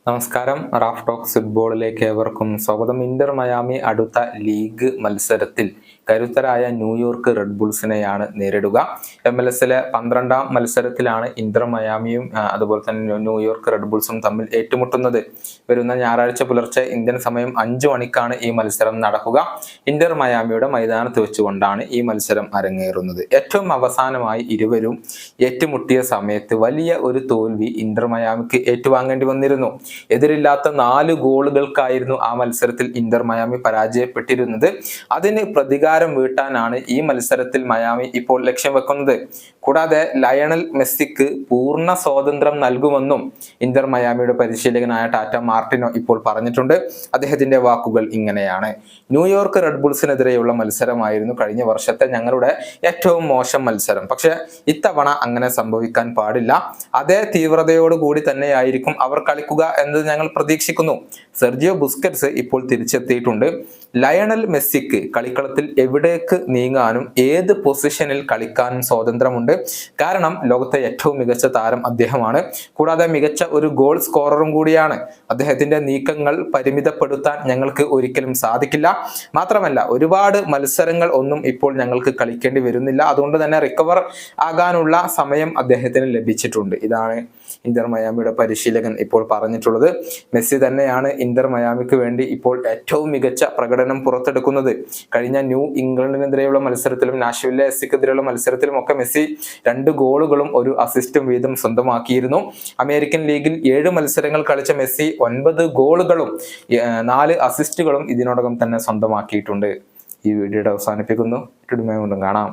നമസ്കാരം. Raf talks ഫുട്ബോളിലേക്ക് ഏവർക്കും സ്വാഗതം. ഇന്റർ മയാമി അടുത്ത ലീഗ് മത്സരത്തിൽ കരുത്തരായ ന്യൂയോർക്ക് റെഡ് ബുൾസിനെയാണ് നേരിടുക. MLS-ലെ 12ാം മത്സരത്തിലാണ് ഇന്റർ മയാമിയും അതുപോലെ തന്നെ ന്യൂയോർക്ക് റെഡ് ബുൾസും തമ്മിൽ ഏറ്റുമുട്ടുന്നത്. വരുന്ന ഞായറാഴ്ച പുലർച്ചെ ഇന്ത്യൻ സമയം 5 മണിക്കാണ് ഈ മത്സരം നടക്കുക. ഇന്റർ മയാമിയുടെ മൈതാനത്ത് വെച്ചുകൊണ്ടാണ് ഈ മത്സരം അരങ്ങേറുന്നത്. ഏറ്റവും അവസാനമായി ഇരുവരും ഏറ്റുമുട്ടിയ സമയത്ത് വലിയ ഒരു തോൽവി ഇന്റർ മയാമിക്ക് ഏറ്റുവാങ്ങേണ്ടി വന്നിരുന്നു. എതിരില്ലാത്ത 4 ഗോളുകൾക്കായിരുന്നു ആ മത്സരത്തിൽ ഇന്റർ മയാമി പരാജയപ്പെട്ടിരുന്നത്. അതിന് പ്രതികാരം വീട്ടാനാണ് ഈ മത്സരത്തിൽ മയാമി ഇപ്പോൾ ലക്ഷ്യം വെക്കുന്നത്. കൂടാതെ ലയണൽ മെസ്സിക്ക് പൂർണ്ണ സ്വാതന്ത്ര്യം നൽകുമെന്നും ഇന്റർ മയാമിയുടെ പരിശീലകനായ ടാറ്റ മാർട്ടിനോ ഇപ്പോൾ പറഞ്ഞിട്ടുണ്ട്. അദ്ദേഹത്തിന്റെ വാക്കുകൾ ഇങ്ങനെയാണ്: ന്യൂയോർക്ക് റെഡ് ബുൾസിനെതിരെയുള്ള മത്സരമായിരുന്നു കഴിഞ്ഞ വർഷത്തെ ഞങ്ങളുടെ ഏറ്റവും മോശം മത്സരം. പക്ഷെ ഇത്തവണ അങ്ങനെ സംഭവിക്കാൻ പാടില്ല. അതേ തീവ്രതയോടുകൂടി തന്നെയായിരിക്കും അവർ കളിക്കുക എന്നത് ഞങ്ങൾ പ്രതീക്ഷിക്കുന്നു. സെർജിയോ ബുസ്കറ്റ്സ് ഇപ്പോൾ തിരിച്ചെത്തിയിട്ടുണ്ട്. ലയണൽ മെസ്സിക്ക് കളിക്കളത്തിൽ എവിടേക്ക് നീങ്ങാനും ഏത് പൊസിഷനിൽ കളിക്കാനും സ്വാതന്ത്ര്യമുണ്ട്. കാരണം ലോകത്തെ ഏറ്റവും മികച്ച താരം അദ്ദേഹമാണ്. കൂടാതെ മികച്ച ഒരു ഗോൾ സ്കോററും കൂടിയാണ്. അദ്ദേഹത്തിന്റെ നീക്കങ്ങൾ പരിമിതപ്പെടുത്താൻ ഞങ്ങൾക്ക് ഒരിക്കലും സാധിക്കില്ല. മാത്രമല്ല ഒരുപാട് മത്സരങ്ങൾ ഒന്നും ഇപ്പോൾ ഞങ്ങൾക്ക് കളിക്കേണ്ടി വരുന്നില്ല. അതുകൊണ്ട് തന്നെ റിക്കവർ ആകാനുള്ള സമയം അദ്ദേഹത്തിന് ലഭിച്ചിട്ടുണ്ട്. ഇതാണ് ഇന്റർ മയാമിയുടെ പരിശീലകൻ ഇപ്പോൾ പറഞ്ഞിട്ടുള്ളത്. മെസ്സി തന്നെയാണ് ഇന്റർ മയാമിക്ക് വേണ്ടി ഇപ്പോൾ ഏറ്റവും മികച്ച പ്രകടനം പുറത്തെടുക്കുന്നത്. കഴിഞ്ഞ ന്യൂ ഇംഗ്ലണ്ടിനെതിരെയുള്ള മത്സരത്തിലും നാഷ്വില്ലെ എസ്സിക്കെതിരെയുള്ള മത്സരത്തിലും ഒക്കെ മെസ്സി 2 ഗോളുകളും 1 അസിസ്റ്റും വീതം സ്വന്തമാക്കിയിരുന്നു. അമേരിക്കൻ ലീഗിൽ 7 മത്സരങ്ങൾ കളിച്ച മെസ്സി 9 ഗോളുകളും 4 അസിസ്റ്റുകളും ഇതിനോടകം തന്നെ സ്വന്തമാക്കിയിട്ടുണ്ട്. ഈ വീഡിയോയുടെ അവസാനിപ്പിക്കുന്നു. കാണാം.